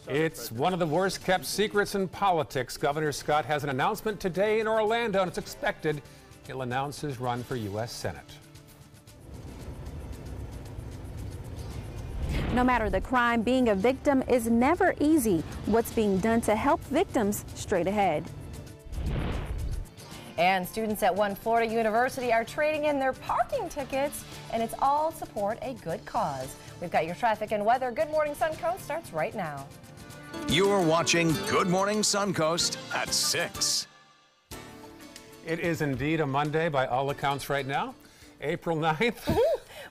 It's one of the worst kept secrets in politics. Governor Scott has an announcement today in Orlando, and it's expected he'll announce his run for U.S. Senate. No matter the crime, being a victim is never easy. What's being done to help victims? Straight ahead. And students at one Florida university are trading in their parking tickets, and it's all to support a good cause. We've got your traffic and weather. Good Morning Suncoast starts right now. You're watching Good Morning Suncoast at 6. It is indeed a Monday by all accounts right now, April 9th.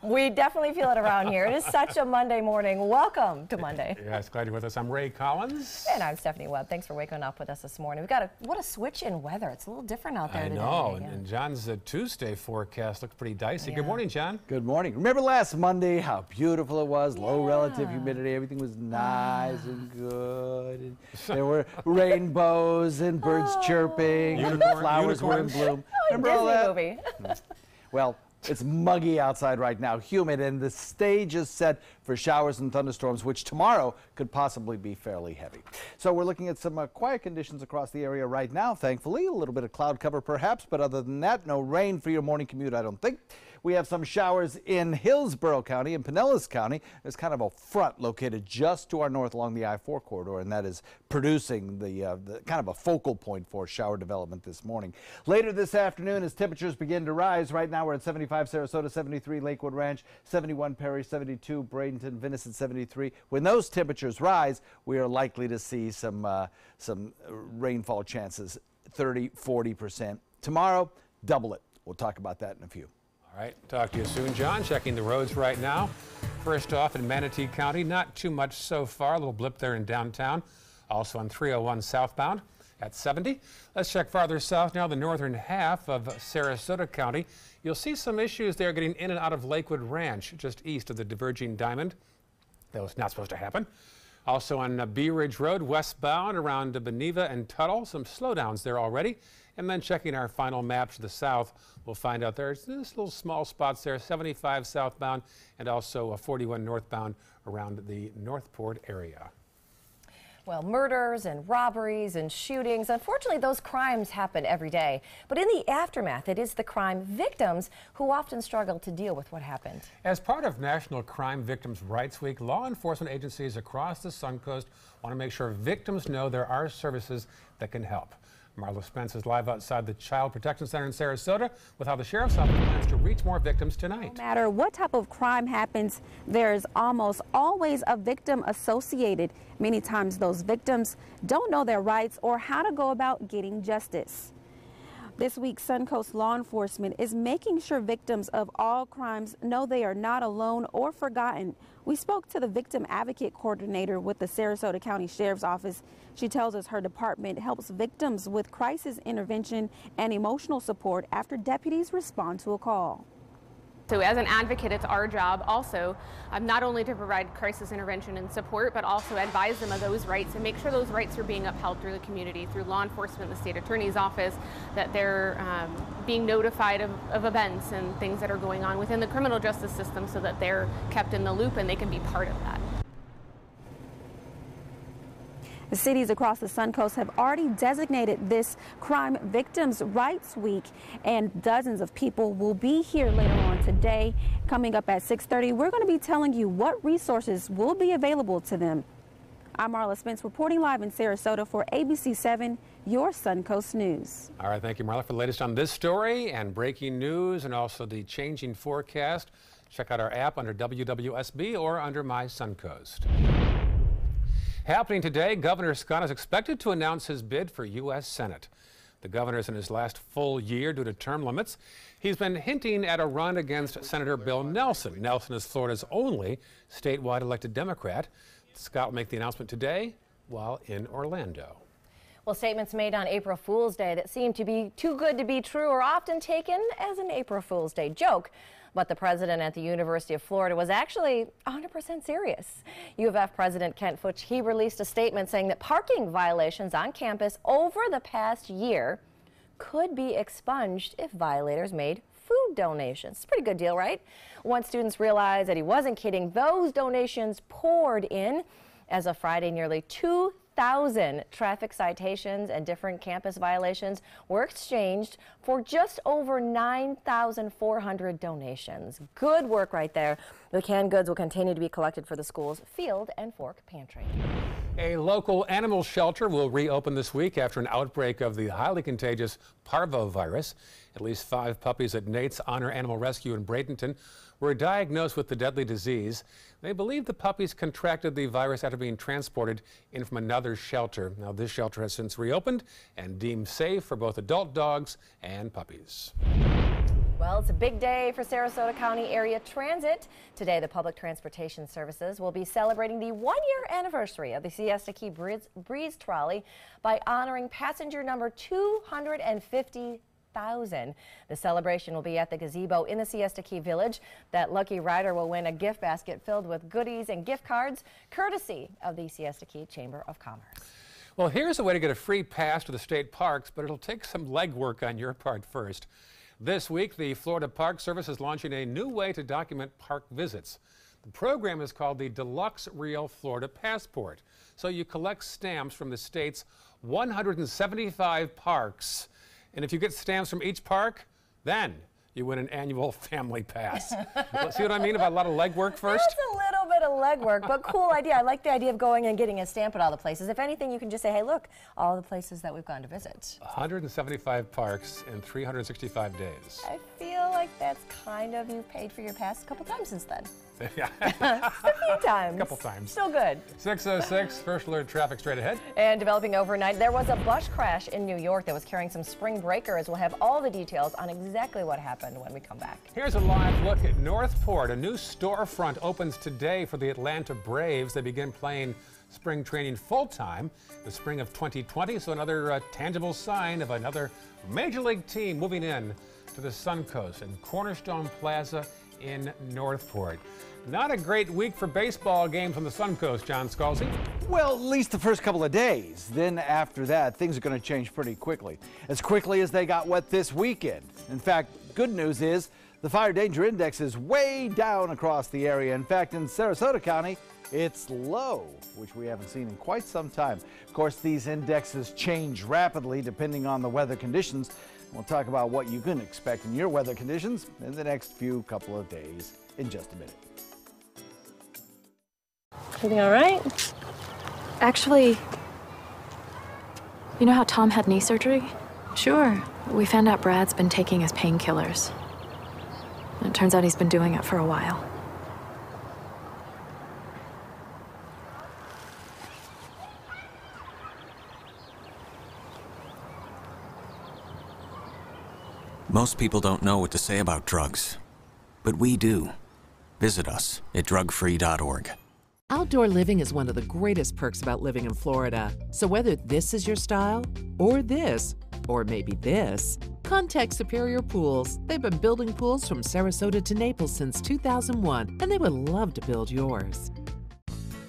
We definitely feel it around here. It is such a Monday morning. Welcome to Monday. Yes, glad you're with us. I'm Ray Collins. And I'm Stephanie Webb. Thanks for waking up with us this morning. We've got what a switch in weather. It's a little different out there today. I know, and John's Tuesday forecast looks pretty dicey. Yeah. Good morning, John. Good morning. Remember last Monday how beautiful it was? Yeah. Low relative humidity. Everything was nice and good. And there were rainbows and birds chirping and flowers were in bloom. Oh, remember all that? Movie. Well, it's muggy outside right now, humid, and the stage is set for showers and thunderstorms, which tomorrow could possibly be fairly heavy. So we're looking at some quiet conditions across the area right now, thankfully. A little bit of cloud cover perhaps, but other than that, no rain for your morning commute, I don't think. We have some showers in Hillsborough County and Pinellas County. There's kind of a front located just to our north along the I-4 corridor, and that is producing the kind of a focal point for shower development this morning. Later this afternoon, as temperatures begin to rise, right now we're at 75 Sarasota, 73 Lakewood Ranch, 71 Perry, 72 Bradenton, Venice at 73. When those temperatures rise, we are likely to see some rainfall chances, 30–40%. Tomorrow, double it. We'll talk about that in a few. All right, talk to you soon, John. Checking the roads right now. First off in Manatee County, not too much so far. A little blip there in downtown. Also on 301 southbound at 70. Let's check farther south now, the northern half of Sarasota County. You'll see some issues there getting in and out of Lakewood Ranch, just east of the diverging diamond. That was not supposed to happen. Also on Bee Ridge Road, westbound around Beneva and Tuttle, some slowdowns there already. And then checking our final maps to the south, we'll find out there's this little small spots there, 75 southbound and also 41 northbound around the Northport area. Well, murders and robberies and shootings, unfortunately, those crimes happen every day. But in the aftermath, it is the crime victims who often struggle to deal with what happened. As part of National Crime Victims' Rights Week, law enforcement agencies across the Suncoast want to make sure victims know there are services that can help. Marla Spence is live outside the Child Protection Center in Sarasota with how the Sheriff's Office plans to reach more victims tonight. No matter what type of crime happens, there's almost always a victim associated. Many times those victims don't know their rights or how to go about getting justice. This week, Suncoast law enforcement is making sure victims of all crimes know they are not alone or forgotten. We spoke to the victim advocate coordinator with the Sarasota County Sheriff's Office. She tells us her department helps victims with crisis intervention and emotional support after deputies respond to a call. So as an advocate, it's our job also not only to provide crisis intervention and support, but also advise them of those rights and make sure those rights are being upheld through the community, through law enforcement, the state attorney's office, that they're being notified of events and things that are going on within the criminal justice system so that they're kept in the loop and they can be part of that. The cities across the Suncoast have already designated this Crime Victims' Rights Week, and dozens of people will be here later on today. Coming up at 6:30, we're going to be telling you what resources will be available to them. I'm Marla Spence reporting live in Sarasota for ABC 7, your Suncoast News. All right, thank you, Marla, for the latest on this story and breaking news and also the changing forecast. Check out our app under WWSB or under My Suncoast. Happening today, Governor Scott is expected to announce his bid for U.S. Senate. The governor is in his last full year due to term limits. He's been hinting at a run against Senator Bill Nelson. Nelson is Florida's only statewide elected Democrat. Scott will make the announcement today while in Orlando. Well, statements made on April Fool's Day that seem to be too good to be true are often taken as an April Fool's Day joke. But the president at the University of Florida was actually 100% serious. U of F President Kent Futch, he released a statement saying that parking violations on campus over the past year could be expunged if violators made food donations. It's a pretty good deal, right? Once students realized that he wasn't kidding, those donations poured in. As of Friday, nearly 2,000 traffic citations and different campus violations were exchanged for just over 9,400 donations. Good work right there. The canned goods will continue to be collected for the school's Field and Fork Pantry. A local animal shelter will reopen this week after an outbreak of the highly contagious parvovirus. At least 5 puppies at Nate's Honor Animal Rescue in Bradenton were diagnosed with the deadly disease. They believe the puppies contracted the virus after being transported in from another shelter. Now, this shelter has since reopened and deemed safe for both adult dogs and puppies. Well, it's a big day for Sarasota County Area Transit. Today, the Public Transportation Services will be celebrating the 1-year anniversary of the Siesta Key Breeze Trolley by honoring passenger number 250,000. The celebration will be at the gazebo in the Siesta Key Village. That lucky rider will win a gift basket filled with goodies and gift cards, courtesy of the Siesta Key Chamber of Commerce. Well, here's a way to get a free pass to the state parks, but it'll take some legwork on your part first. This week, the Florida Park Service is launching a new way to document park visits. The program is called the Deluxe Real Florida Passport. So you collect stamps from the state's 175 parks. And if you get stamps from each park, then you win an annual family pass. See what I mean about a lot of legwork first? That's a little bit of legwork, but cool idea. I like the idea of going and getting a stamp at all the places. If anything, you can just say, hey, look, all the places that we've gone to visit. 175 parks in 365 days. I feel like that's kind of, you've paid for your pass a couple times since then. Yeah. A few times. A couple times. Still good. 6:06, first alert traffic straight ahead. And developing overnight, there was a bus crash in New York that was carrying some spring breakers. We'll have all the details on exactly what happened when we come back. Here's a live look at Northport. A new storefront opens today for the Atlanta Braves. They begin playing spring training full-time the spring of 2020, so another tangible sign of another major league team moving in to the Suncoast and Cornerstone Plaza in Northport. Not a great week for baseball games on the Suncoast, John Scalzi. Well, at least the first couple of days. Then after that, things are going to change pretty quickly as they got wet this weekend. In fact, good news is the fire danger index is way down across the area. In fact, in Sarasota County, it's low, which we haven't seen in quite some time. Of course, these indexes change rapidly depending on the weather conditions. We'll talk about what you can expect in your weather conditions in the next couple of days in just a minute. Everything all right? Actually, you know how Tom had knee surgery? Sure. We found out Brad's been taking his painkillers. And it turns out he's been doing it for a while. Most people don't know what to say about drugs, but we do. Visit us at drugfree.org. Outdoor living is one of the greatest perks about living in Florida. So whether this is your style, or this, or maybe this, contact Superior Pools. They've been building pools from Sarasota to Naples since 2001, and they would love to build yours.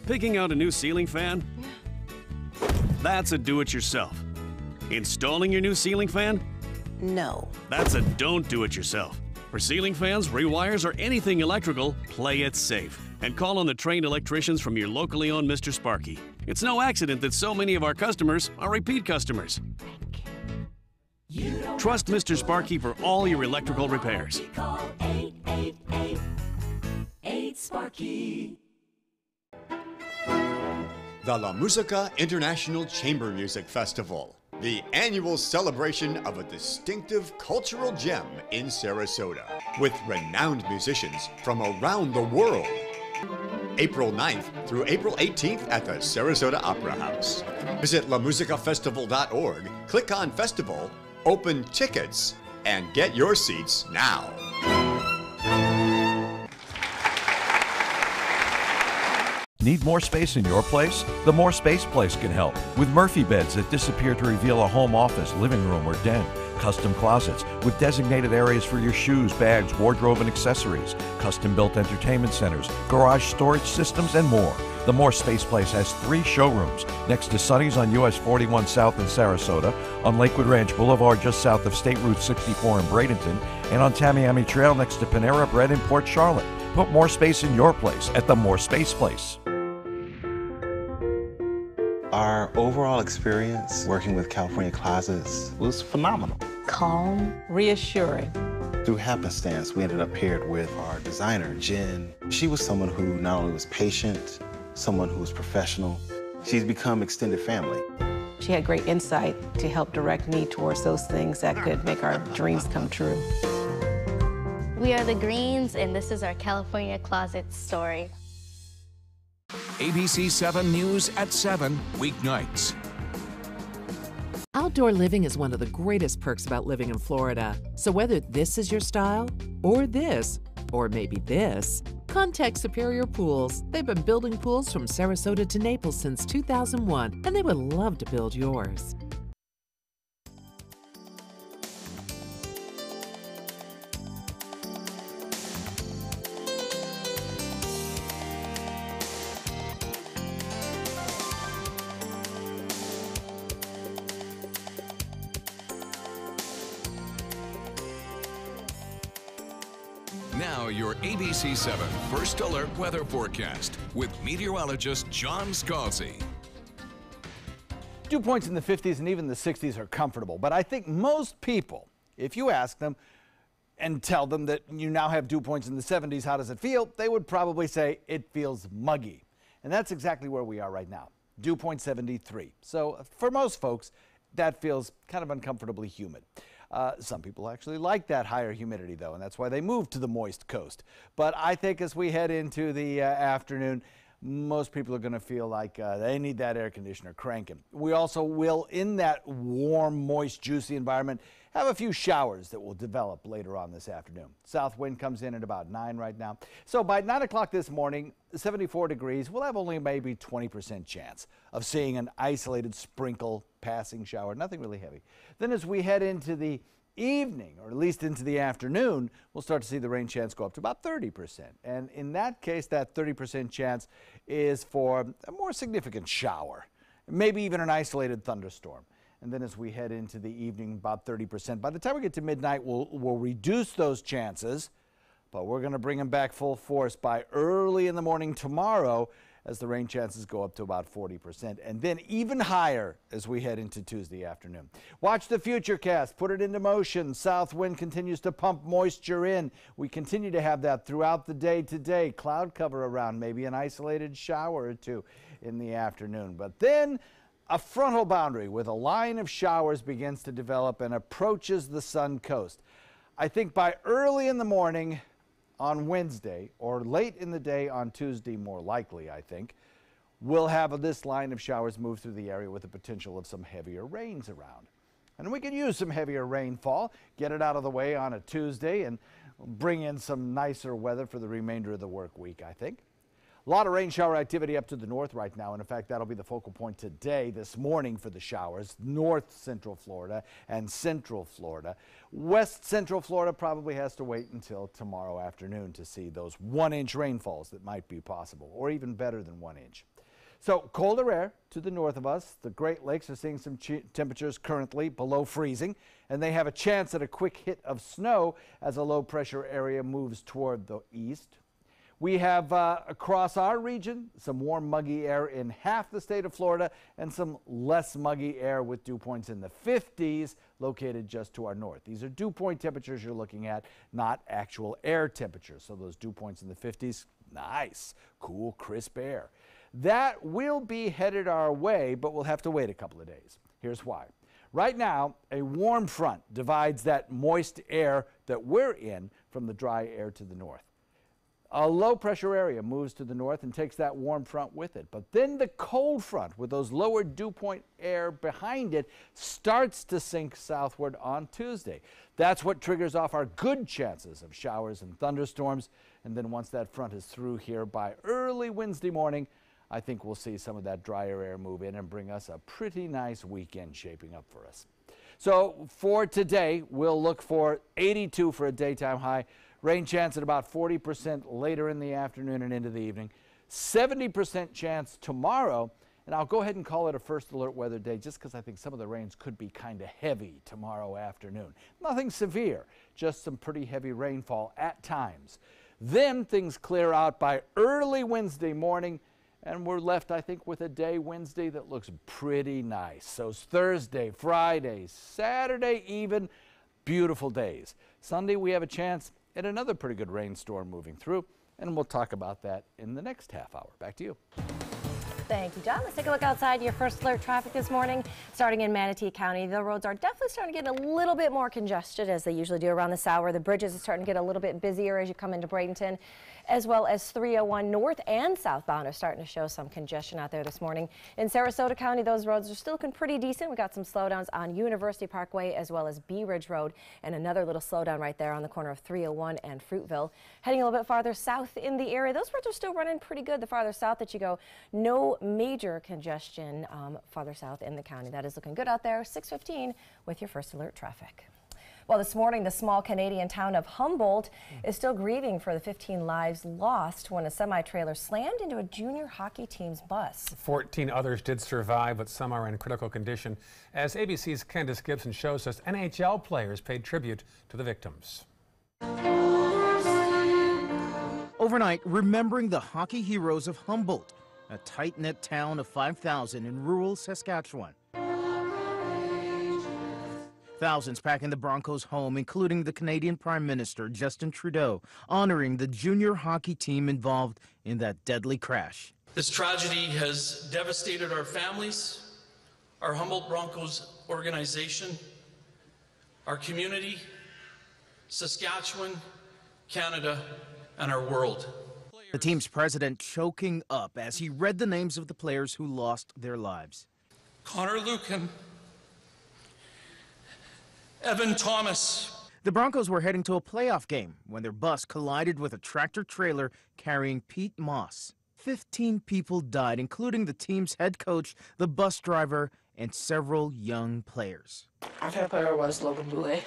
Picking out a new ceiling fan? That's a do-it-yourself. Installing your new ceiling fan? No. That's a don't do-it-yourself. For ceiling fans, rewires, or anything electrical, play it safe. And call on the trained electricians from your locally owned Mr. Sparky. It's no accident that so many of our customers are repeat customers. Trust Mr. Sparky for all your electrical repairs. Call 888-8-SPARKY. The La Musica International Chamber Music Festival, the annual celebration of a distinctive cultural gem in Sarasota, with renowned musicians from around the world. April 9th through April 18th at the Sarasota Opera House. Visit lamusicafestival.org, click on Festival, open tickets, and get your seats now. Need more space in your place? The More Space Place can help with Murphy beds that disappear to reveal a home office, living room, or den. Custom closets with designated areas for your shoes, bags, wardrobe, and accessories. Custom-built entertainment centers, garage storage systems, and more. The More Space Place has 3 showrooms next to Sonny's on US 41 South in Sarasota, on Lakewood Ranch Boulevard just south of State Route 64 in Bradenton, and on Tamiami Trail next to Panera Bread in Port Charlotte. Put more space in your place at the More Space Place. Our overall experience working with California Closets was phenomenal. Calm, reassuring. Through happenstance, we ended up paired with our designer, Jen. She was someone who not only was patient, someone who was professional. She's become extended family. She had great insight to help direct me towards those things that could make our dreams come true. We are the Greens, and this is our California Closet story. ABC 7 News at 7, weeknights. Outdoor living is one of the greatest perks about living in Florida. So whether this is your style, or this, or maybe this, contact Superior Pools. They've been building pools from Sarasota to Naples since 2001, and they would love to build yours. Now your ABC 7 First Alert Weather Forecast with meteorologist John Scalzi. Dew points in the 50s and even the 60s are comfortable, but I think most people, if you ask them and tell them that you now have dew points in the 70s, how does it feel? They would probably say it feels muggy. And that's exactly where we are right now. Dew point 73. So for most folks, that feels kind of uncomfortably humid. Some people actually like that higher humidity, though, and that's why they moved to the moist coast. But I think as we head into the afternoon, most people are going to feel like they need that air conditioner cranking. We also will, in that warm, moist, juicy environment, have a few showers that will develop later on this afternoon. South wind comes in at about 9 right now. So by 9 o'clock this morning, 74 degrees, we'll have only maybe 20% chance of seeing an isolated sprinkle passing shower, nothing really heavy. Then as we head into the evening, or at least into the afternoon, we'll start to see the rain chance go up to about 30%. And in that case, that 30% chance is for a more significant shower, maybe even an isolated thunderstorm. And then as we head into the evening, about 30%. By the time we get to midnight, we'll reduce those chances, but we're going to bring them back full force by early in the morning tomorrow as the rain chances go up to about 40%, and then even higher as we head into Tuesday afternoon. Watch the Futurecast, put it into motion. South wind continues to pump moisture in. We continue to have that throughout the day today. Cloud cover around, maybe an isolated shower or two in the afternoon. But then a frontal boundary with a line of showers begins to develop and approaches the sun coast. I think by early in the morning on Wednesday, or late in the day on Tuesday, more likely, I think, we'll have this line of showers move through the area with the potential of some heavier rains around. And we can use some heavier rainfall, get it out of the way on a Tuesday, and bring in some nicer weather for the remainder of the work week, I think. A lot of rain shower activity up to the north right now, and in fact that'll be the focal point today, this morning, for the showers. North Central Florida and Central Florida. West Central Florida probably has to wait until tomorrow afternoon to see those 1-inch rainfalls that might be possible, or even better than 1 inch. So colder air to the north of us. The Great Lakes are seeing some temperatures currently below freezing, and they have a chance at a quick hit of snow as a low pressure area moves toward the east. We have across our region some warm, muggy air in half the state of Florida and some less muggy air with dew points in the 50s located just to our north. These are dew point temperatures you're looking at, not actual air temperatures. So those dew points in the 50s, nice, cool, crisp air. That will be headed our way, but we'll have to wait a couple of days. Here's why. Right now, a warm front divides that moist air that we're in from the dry air to the north. A low pressure area moves to the north and takes that warm front with it. But then the cold front with those lower dew point air behind it starts to sink southward on Tuesday. That's what triggers off our good chances of showers and thunderstorms. And then once that front is through here by early Wednesday morning, I think we'll see some of that drier air move in and bring us a pretty nice weekend shaping up for us. So for today, we'll look for 82 for a daytime high. Rain chance at about 40% later in the afternoon and into the evening. 70% chance tomorrow, and I'll go ahead and call it a first alert weather day just because I think some of the rains could be kind of heavy tomorrow afternoon. Nothing severe, just some pretty heavy rainfall at times. Then things clear out by early Wednesday morning, And we're left, I think, with a day Wednesday that looks pretty nice. So it's Thursday, Friday, Saturday even, beautiful days. Sunday we have a chance at another pretty good rainstorm moving through, and we'll talk about that in the next half hour. Back to you. Thank you, John. Let's take a look outside your first alert traffic this morning. Starting in Manatee County, the roads are definitely starting to get a little bit more congested as they usually do around this hour. The bridges are starting to get a little bit busier as you come into Bradenton, as well as 301 north and southbound are starting to show some congestion out there this morning. In Sarasota County, those roads are still looking pretty decent. We got some slowdowns on University Parkway as well as Bee Ridge Road, and another little slowdown right there on the corner of 301 and Fruitville. Heading a little bit farther south in the area, those roads are still running pretty good. The farther south that you go, no major congestion farther south in the county. That is looking good out there. 6:15 with your first alert traffic. Well, this morning, the small Canadian town of Humboldt is still grieving for the 15 lives lost when a semi-trailer slammed into a junior hockey team's bus. 14 others did survive, but some are in critical condition. As ABC's Candace Gibson shows us, NHL players paid tribute to the victims. Overnight, remembering the hockey heroes of Humboldt, a tight-knit town of 5,000 in rural Saskatchewan. Thousands packing the Broncos home, including the Canadian Prime Minister Justin Trudeau, honoring the junior hockey team involved in that deadly crash. This tragedy has devastated our families, our Humboldt Broncos organization, our community, Saskatchewan, Canada, and our world. The team's president choking up as he read the names of the players who lost their lives. Connor Lucan, Evan Thomas. The Broncos were heading to a playoff game when their bus collided with a tractor-trailer carrying Pete Moss. 15 people died, including the team's head coach, the bus driver, and several young players. Our favorite player was Logan Boulet.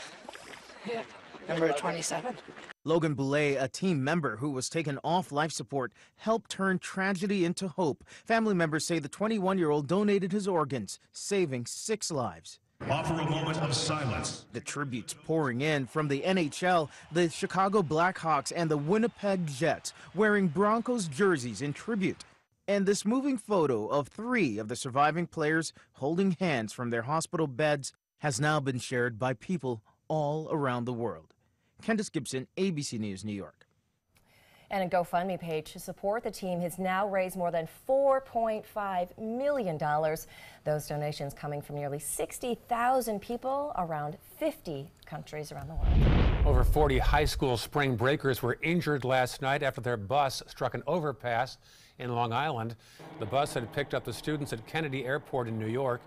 Yeah, number 27. Logan Boulet, a team member who was taken off life support, helped turn tragedy into hope. Family members say the 21-year-old donated his organs, saving 6 lives. Offer a moment of silence. The tributes pouring in from the NHL, the Chicago Blackhawks, and the Winnipeg Jets, wearing Broncos jerseys in tribute. And this moving photo of 3 of the surviving players holding hands from their hospital beds has now been shared by people all around the world. Candace Gibson, ABC News, New York. And a GoFundMe page to support the team has now raised more than $4.5 million. Those donations coming from nearly 60,000 people around 50 countries around the world. Over 40 high school spring breakers were injured last night after their bus struck an overpass in Long Island. The bus had picked up the students at Kennedy Airport in New York.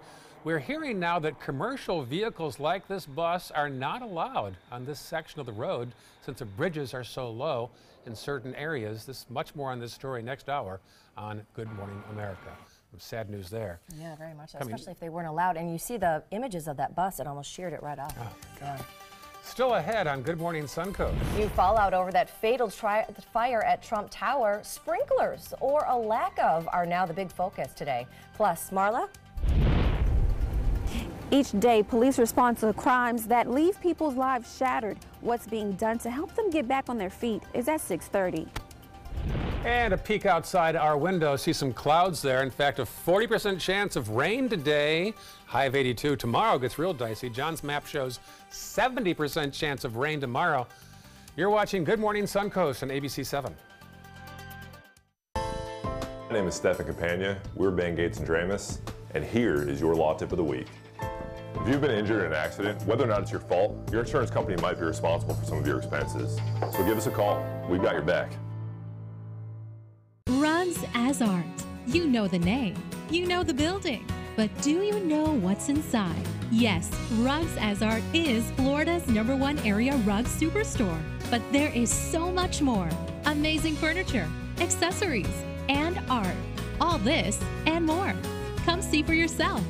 We're hearing now that commercial vehicles like this bus are not allowed on this section of the road since the bridges are so low in certain areas. This much more on this story next hour on Good Morning America. Sad news there. Yeah, very much so, especially if they weren't allowed. And you see the images of that bus, it almost sheared it right off. Oh, yeah. Still ahead on Good Morning Suncoast. New fallout over that fatal fire at Trump Tower. Sprinklers, or a lack of, are now the big focus today. Plus, Marla? Each day, police respond to crimes that leave people's lives shattered. What's being done to help them get back on their feet is at 6:30. And a peek outside our window, see some clouds there. In fact, a 40% chance of rain today. High of 82. Tomorrow gets real dicey. John's map shows 70% chance of rain tomorrow. You're watching Good Morning Suncoast on ABC 7. My name is Stefan Campagna. We're Band Gates and Dramus, and here is your law tip of the week. If you've been injured in an accident, whether or not it's your fault, your insurance company might be responsible for some of your expenses. So give us a call. We've got your back. Rugs as Art. You know the name. You know the building. But do you know what's inside? Yes, Rugs as Art is Florida's #1 area rug superstore. But there is so much more. Amazing furniture, accessories, and art. All this and more. Come see for yourself.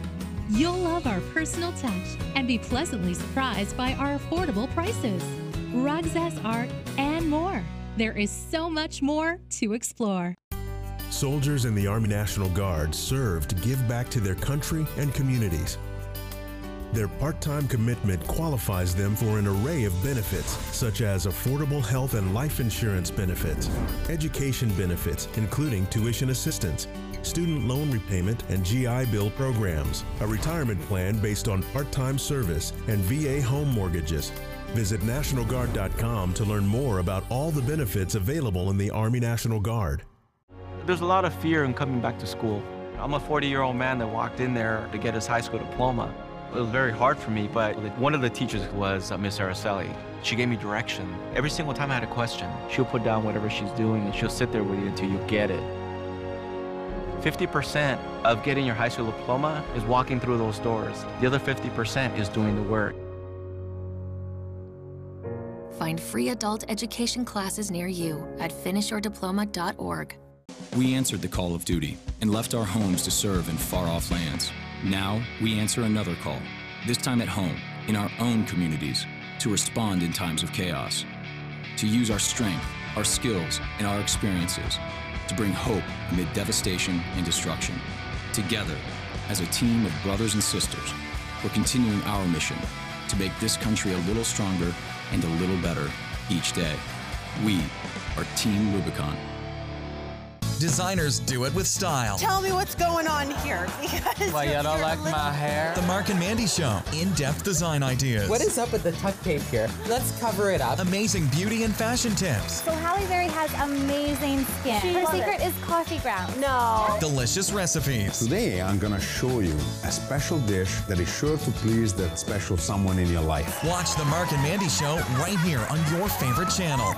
You'll love our personal touch and be pleasantly surprised by our affordable prices. Rugs as Art and more. There is so much more to explore. Soldiers in the Army National Guard serve to give back to their country and communities. Their part-time commitment qualifies them for an array of benefits, such as affordable health and life insurance benefits, education benefits, including tuition assistance, student loan repayment and GI Bill programs, a retirement plan based on part-time service, and VA home mortgages. Visit NationalGuard.com to learn more about all the benefits available in the Army National Guard. There's a lot of fear in coming back to school. I'm a 40-year-old man that walked in there to get his high school diploma. It was very hard for me, but one of the teachers was Miss Araceli. She gave me direction. Every single time I had a question, she'll put down whatever she's doing and she'll sit there with you until you get it. 50% of getting your high school diploma is walking through those doors. The other 50% is doing the work. Find free adult education classes near you at finishyourdiploma.org. We answered the call of duty and left our homes to serve in far-off lands. Now, we answer another call, this time at home, in our own communities, to respond in times of chaos, to use our strength, our skills, and our experiences to bring hope amid devastation and destruction. Together, as a team of brothers and sisters, we're continuing our mission to make this country a little stronger and a little better each day. We are Team Rubicon. Designers do it with style. Tell me what's going on here. Why, you don't like my hair? The Mark and Mandy Show. In-depth design ideas. What is up with the tuck tape here? Let's cover it up. Amazing beauty and fashion tips. So Halle Berry has amazing skin. Her secret is coffee grounds. No. Delicious recipes. Today, I'm going to show you a special dish that is sure to please that special someone in your life. Watch the Mark and Mandy Show right here on your favorite channel.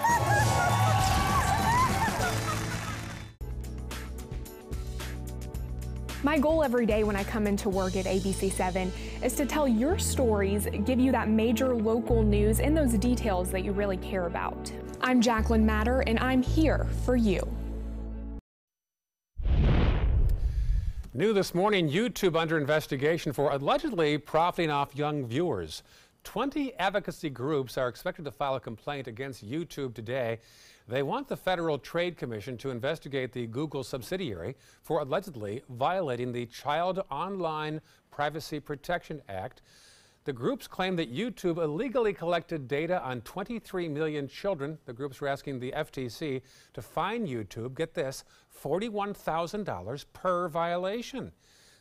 My goal every day when I come into work at ABC7 is to tell your stories, give you that major local news and those details that you really care about. I'm Jacqueline Matter, and I'm here for you. New this morning, YouTube under investigation for allegedly profiting off young viewers. 20 advocacy groups are expected to file a complaint against YouTube today. They want the Federal Trade Commission to investigate the Google subsidiary for allegedly violating the Child Online Privacy Protection Act. The groups claim that YouTube illegally collected data on 23 million children. The groups are asking the FTC to fine YouTube, get this, $41,000 per violation.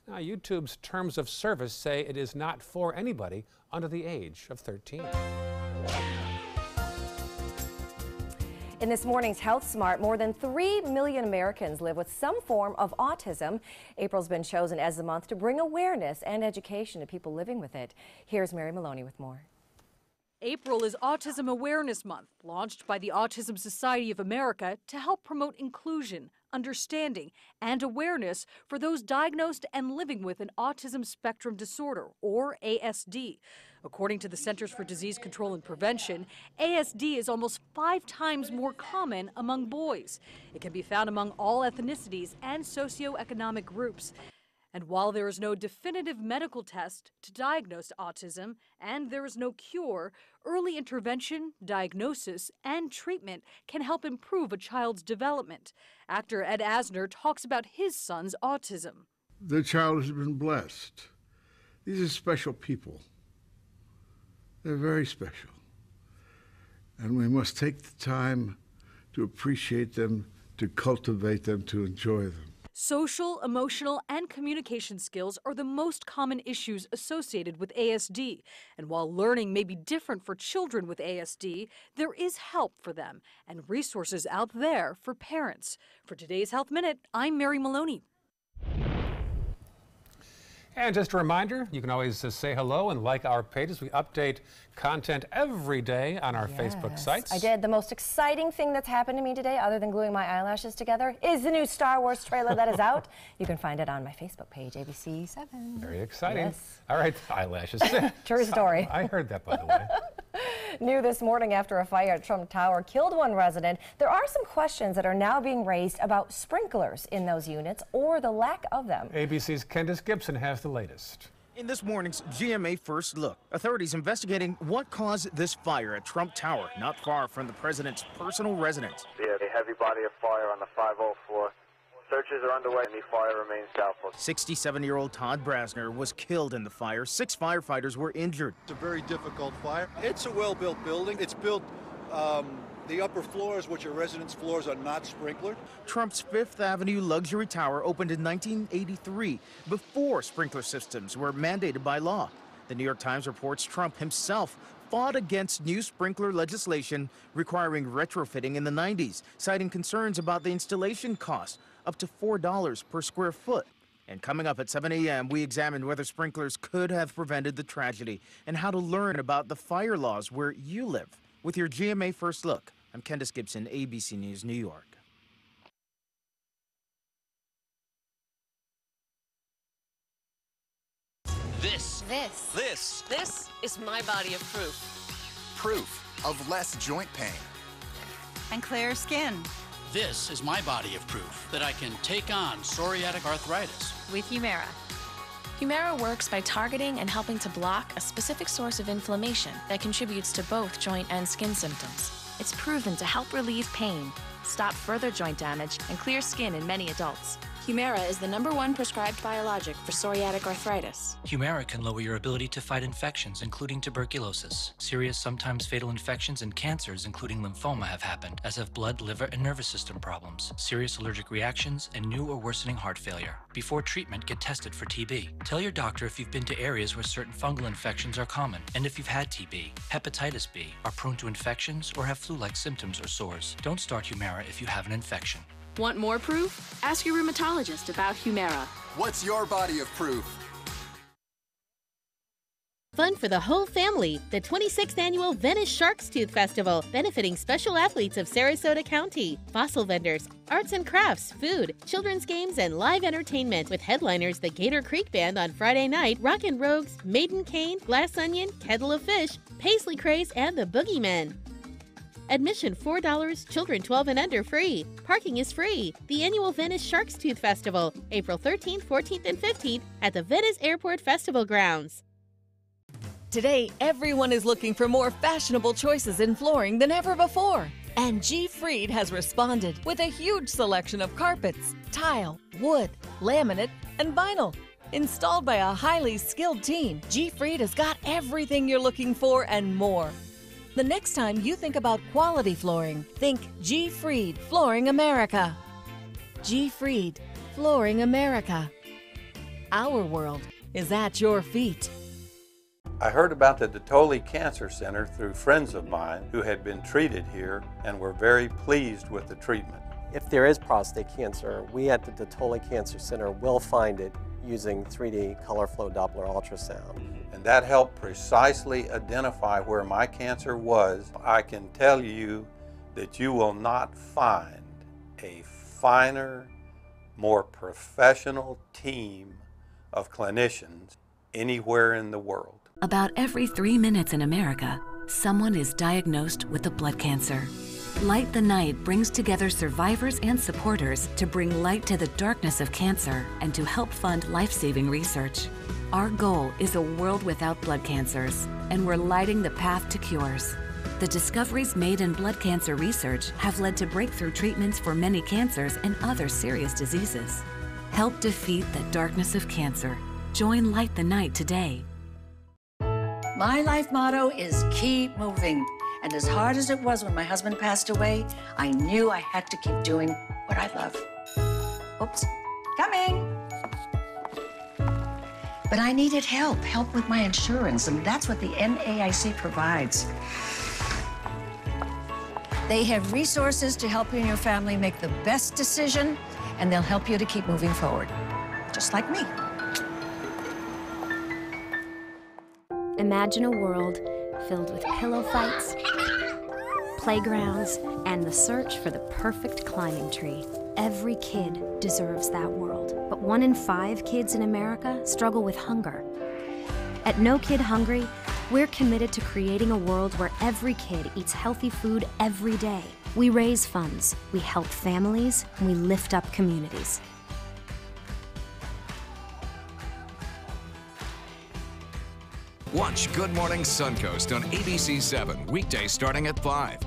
Now, YouTube's terms of service say it is not for anybody under the age of 13. In this morning's Health Smart, more than 3 million Americans live with some form of autism. April's been chosen as the month to bring awareness and education to people living with it. Here's Mary Maloney with more. April is Autism Awareness Month, launched by the Autism Society of America to help promote inclusion, understanding, and awareness for those diagnosed and living with an autism spectrum disorder, or ASD. According to the Centers for Disease Control and Prevention, ASD is almost 5 times more common among boys. It can be found among all ethnicities and socioeconomic groups. And while there is no definitive medical test to diagnose autism and there is no cure, early intervention, diagnosis, and treatment can help improve a child's development. Actor Ed Asner talks about his son's autism. The child has been blessed. These are special people. They're very special. And we must take the time to appreciate them, to cultivate them, to enjoy them. Social, emotional, and communication skills are the most common issues associated with ASD. And while learning may be different for children with ASD, there is help for them and resources out there for parents. For today's Health Minute, I'm Mary Maloney. And just a reminder, you can always say hello and like our pages. We update content every day on our Facebook sites. I did. The most exciting thing that's happened to me today, other than gluing my eyelashes together, is the new Star Wars trailer that is out. You can find it on my Facebook page, ABC7. Very exciting. Yes. All right, eyelashes. True story. I heard that, by the way. New this morning after a fire at Trump Tower killed one resident, there are some questions that are now being raised about sprinklers in those units or the lack of them. ABC's Candace Gibson has the latest. In this morning's GMA First Look, authorities investigating what caused this fire at Trump Tower, not far from the president's personal residence. Yeah, a heavy body of fire on the 50 floor. Searches are underway and the fire remains doubtful. 67-year-old Todd Brasner was killed in the fire. 6 firefighters were injured. It's a very difficult fire. It's a well-built building. It's built, the upper floors, which are residence floors, are not sprinklered. Trump's Fifth Avenue luxury tower opened in 1983, before sprinkler systems were mandated by law. The New York Times reports Trump himself fought against new sprinkler legislation requiring retrofitting in the 90s, citing concerns about the installation cost, up to $4 per square foot. And coming up at 7 a.m., we examined whether sprinklers could have prevented the tragedy and how to learn about the fire laws where you live. With your GMA First Look, I'm Candace Gibson, ABC News, New York. This is my body of proof. Proof of less joint pain. And clear skin. This is my body of proof that I can take on psoriatic arthritis. With Humira. Humira works by targeting and helping to block a specific source of inflammation that contributes to both joint and skin symptoms. It's proven to help relieve pain, stop further joint damage, and clear skin in many adults. Humira is the #1 prescribed biologic for psoriatic arthritis. Humira can lower your ability to fight infections, including tuberculosis. Serious, sometimes fatal infections and cancers, including lymphoma, have happened, as have blood, liver, and nervous system problems, serious allergic reactions, and new or worsening heart failure. Before treatment, get tested for TB. Tell your doctor if you've been to areas where certain fungal infections are common, and if you've had TB, hepatitis B, are prone to infections, or have flu-like symptoms or sores. Don't start Humira if you have an infection. Want more proof? Ask your rheumatologist about Humira. What's your body of proof? Fun for the whole family, the 26th Annual Venice Shark's Tooth Festival, benefiting special athletes of Sarasota County, fossil vendors, arts and crafts, food, children's games, and live entertainment, with headliners the Gator Creek Band on Friday night, Rockin' Rogues, Maiden Cane, Glass Onion, Kettle of Fish, Paisley Craze, and the Boogeymen. Admission $4, children 12 and under free. Parking is free. The annual Venice Shark's Tooth Festival, April 13th, 14th, and 15th at the Venice Airport Festival Grounds. Today, everyone is looking for more fashionable choices in flooring than ever before. And G. Fried has responded with a huge selection of carpets, tile, wood, laminate, and vinyl. Installed by a highly skilled team, G. Fried has got everything you're looking for and more. The next time you think about quality flooring, think G. Fried Flooring America. G. Fried Flooring America. Our world is at your feet. I heard about the Dotoli Cancer Center through friends of mine who had been treated here and were very pleased with the treatment. If there is prostate cancer, we at the Dotoli Cancer Center will find it using 3D color flow Doppler ultrasound. And that helped precisely identify where my cancer was. I can tell you that you will not find a finer, more professional team of clinicians anywhere in the world. About every 3 minutes in America, someone is diagnosed with a blood cancer. Light the Night brings together survivors and supporters to bring light to the darkness of cancer and to help fund life-saving research. Our goal is a world without blood cancers, and we're lighting the path to cures. The discoveries made in blood cancer research have led to breakthrough treatments for many cancers and other serious diseases. Help defeat the darkness of cancer. Join Light the Night today. My life motto is keep moving. And as hard as it was when my husband passed away, I knew I had to keep doing what I love. Oops, coming. But I needed help with my insurance, and that's what the NAIC provides. They have resources to help you and your family make the best decision, and they'll help you to keep moving forward, just like me. Imagine a world filled with pillow fights, playgrounds, and the search for the perfect climbing tree. Every kid deserves that world, but 1 in 5 kids in America struggle with hunger. At No Kid Hungry, we're committed to creating a world where every kid eats healthy food every day. We raise funds, we help families, and we lift up communities. Watch Good Morning Suncoast on ABC 7, weekdays starting at 5.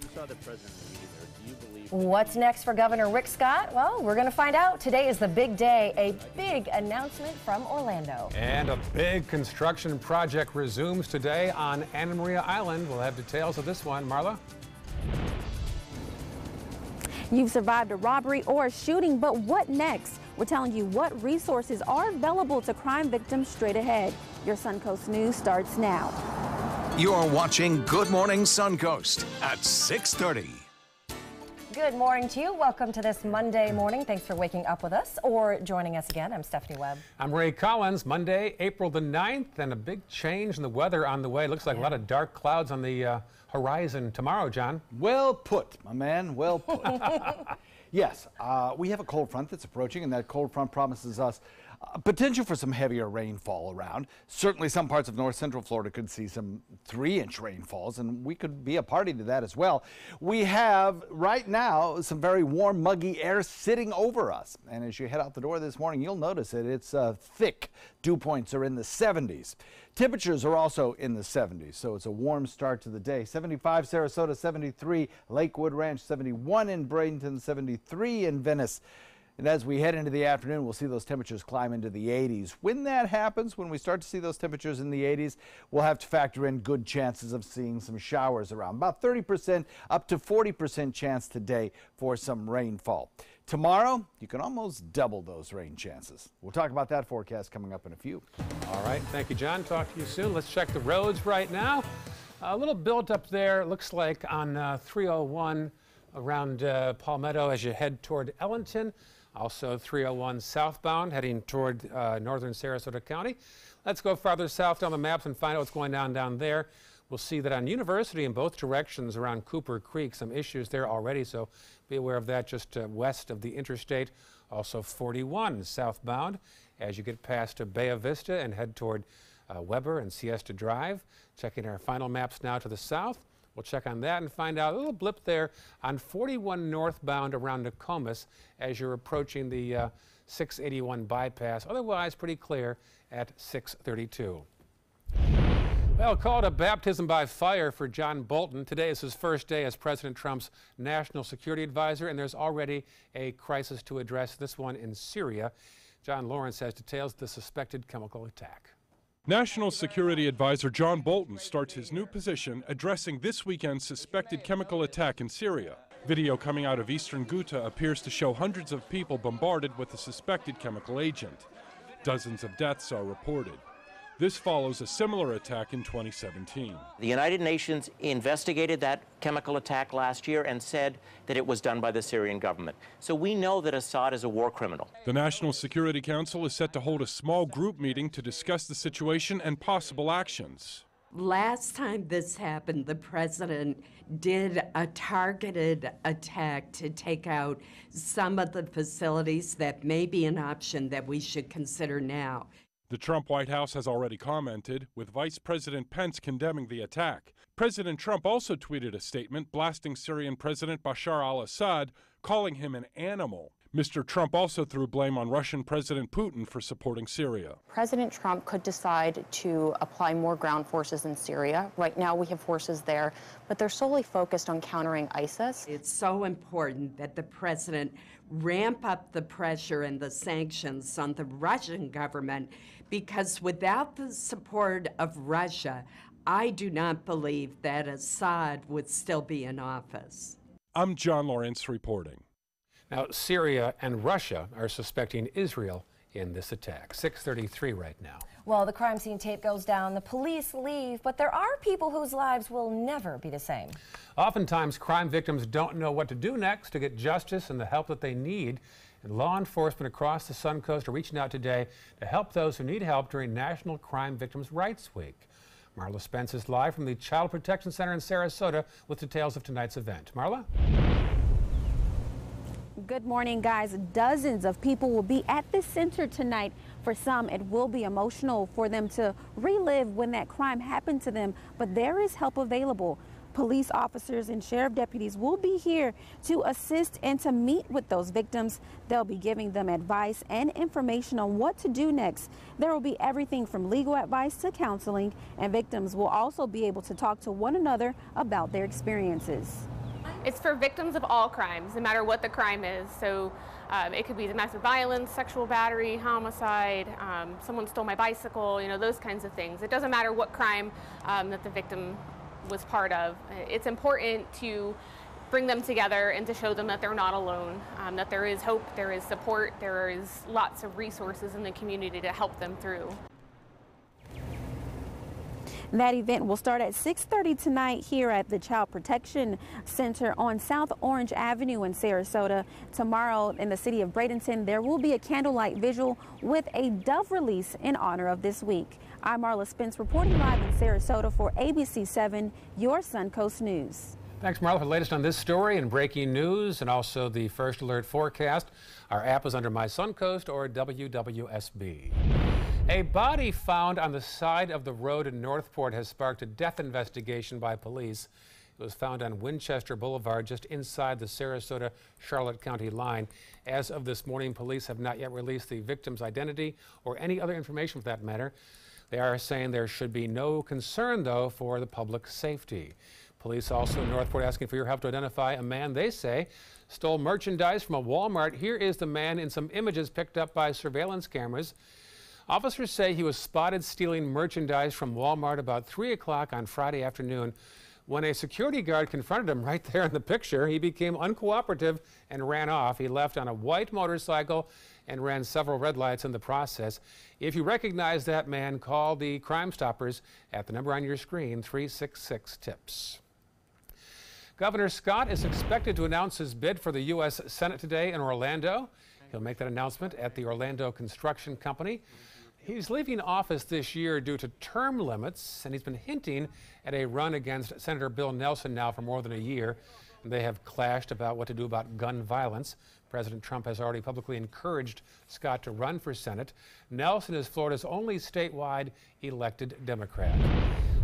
You saw the president leave there. Do you believe What's next for Governor Rick Scott? Well, we're going to find out. Today is the big day, a big announcement from Orlando. And a big construction project resumes today on Anna Maria Island. We'll have details of this one. Marla? You've survived a robbery or a shooting, but what next? We're telling you what resources are available to crime victims straight ahead. Your Suncoast News starts now. You're watching Good Morning Suncoast at 6:30. Good morning to you. Welcome to this Monday morning. Thanks for waking up with us or joining us again. I'm Stephanie Webb. I'm Ray Collins. Monday, April the 9th, and a big change in the weather on the way. Looks like a lot of dark clouds on the horizon tomorrow, John. Well put, my man. Well put. Yes, we have a cold front that's approaching, and that cold front promises us potential for some heavier rainfall around. Certainly some parts of north central Florida could see some 3-inch rainfalls, and we could be a party to that as well. We have right now some very warm, muggy air sitting over us. And as you head out the door this morning, you'll notice it. It's thick. Dew points are in the 70s. Temperatures are also in the 70s, so it's a warm start to the day. 75 Sarasota, 73 Lakewood Ranch, 71 in Bradenton, 73 in Venice. And as we head into the afternoon, we'll see those temperatures climb into the 80s. When that happens, when we start to see those temperatures in the 80s, we'll have to factor in good chances of seeing some showers around. About 30% up to 40% chance today for some rainfall. Tomorrow, you can almost double those rain chances. We'll talk about that forecast coming up in a few. All right. Thank you, John. Talk to you soon. Let's check the roads right now. A little build up there, looks like on 301 around Palmetto as you head toward Ellington. Also 301 southbound heading toward northern Sarasota County. Let's go farther south down the maps and find out what's going down there. We'll see that on University in both directions around Cooper Creek, some issues there already, so be aware of that just west of the interstate. Also 41 southbound as you get past Bay Vista and head toward Weber and Siesta Drive. Checking our final maps now to the south. We'll check on that and find out a little blip there on 41 northbound around Nokomis as you're approaching the 681 bypass. Otherwise, pretty clear at 632. Well, call it a baptism by fire for John Bolton. Today is his first day as President Trump's national security advisor, and there's already a crisis to address, this one in Syria. John Lawrence has details of the suspected chemical attack. National Security Advisor John Bolton starts his new position addressing this weekend's suspected chemical attack in Syria. Video coming out of eastern Ghouta appears to show hundreds of people bombarded with a suspected chemical agent. Dozens of deaths are reported. This follows a similar attack in 2017. The United Nations investigated that chemical attack last year and said that it was done by the Syrian government. So we know that Assad is a war criminal. The National Security Council is set to hold a small group meeting to discuss the situation and possible actions. Last time this happened, the president did a targeted attack to take out some of the facilities that may be an option that we should consider now. The Trump White House has already commented, with Vice President Pence condemning the attack. President Trump also tweeted a statement blasting Syrian President Bashar al-Assad, calling him an animal. Mr. Trump also threw blame on Russian President Putin for supporting Syria. President Trump could decide to apply more ground forces in Syria. Right now we have forces there, but they're solely focused on countering ISIS. It's so important that the president ramp up the pressure and the sanctions on the Russian government, because without the support of Russia, I do not believe that Assad would still be in office. I'm John Lawrence reporting. Now, Syria and Russia are suspecting Israel in this attack. 6:33 right now. Well, the crime scene tape goes down, the police leave, but there are people whose lives will never be the same. Oftentimes, crime victims don't know what to do next to get justice and the help that they need. And law enforcement across the Suncoast are reaching out today to help those who need help during National Crime Victims' Rights Week. Marla Spence is live from the Child Protection Center in Sarasota with details of tonight's event. Marla? Good morning, guys. Dozens of people will be at this center tonight. For some, it will be emotional for them to relive when that crime happened to them, but there is help available. Police officers and sheriff deputies will be here to assist and to meet with those victims. They'll be giving them advice and information on what to do next. There will be everything from legal advice to counseling, and victims will also be able to talk to one another about their experiences. It's for victims of all crimes, no matter what the crime is. So it could be domestic violence, sexual battery, homicide, someone stole my bicycle, you know, those kinds of things. It doesn't matter what crime that the victim was part of. It's important to bring them together and to show them that they're not alone, that there is hope, there is support, there is lots of resources in the community to help them through. That event will start at 6:30 tonight here at the Child Protection Center on South Orange Avenue in Sarasota. Tomorrow in the city of Bradenton, there will be a candlelight vigil with a dove release in honor of this week. I'm Marla Spence reporting live in Sarasota for ABC 7, your Suncoast News. Thanks, Marla, for the latest on this story and breaking news and also the first alert forecast. Our app is under My Suncoast or WWSB. A body found on the side of the road in Northport has sparked a death investigation by police. It was found on Winchester Boulevard just inside the Sarasota-Charlotte County line. As of this morning, police have not yet released the victim's identity or any other information for that matter. They are saying there should be no concern, though, for the public safety. Police also in Northport asking for your help to identify a man they say stole merchandise from a Walmart. Here is the man in some images picked up by surveillance cameras. Officers say he was spotted stealing merchandise from Walmart about 3 o'clock on Friday afternoon. When a security guard confronted him right there in the picture, he became uncooperative and ran off. He left on a white motorcycle and ran several red lights in the process. If you recognize that man, call the Crime Stoppers at the number on your screen, 366-TIPS. Governor Scott is expected to announce his bid for the U.S. Senate today in Orlando. He'll make that announcement at the Orlando Construction Company. He's leaving office this year due to term limits, and he's been hinting at a run against Senator Bill Nelson now for more than a year. They have clashed about what to do about gun violence. President Trump has already publicly encouraged Scott to run for Senate. Nelson is Florida's only statewide elected Democrat.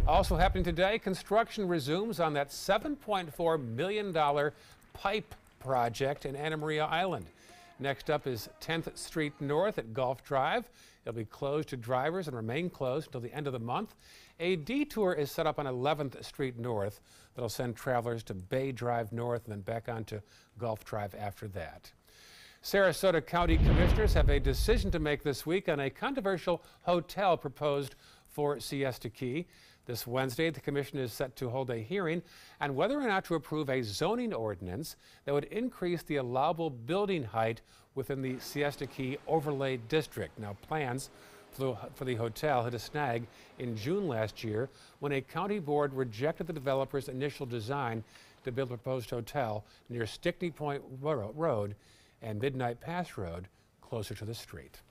Also happening today, construction resumes on that $7.4 million pipe project in Anna Maria Island. Next up is 10th Street North at Gulf Drive. It'll be closed to drivers and remain closed until the end of the month. A detour is set up on 11th Street North that'll send travelers to Bay Drive North and then back onto Gulf Drive after that. Sarasota County Commissioners have a decision to make this week on a controversial hotel proposed for Siesta Key. This Wednesday, the commission is set to hold a hearing on whether or not to approve a zoning ordinance that would increase the allowable building height within the Siesta Key Overlay District. Now, plans for the hotel hit a snag in June last year when a county board rejected the developer's initial design to build a proposed hotel near Stickney Point Road and Midnight Pass Road, closer to the street.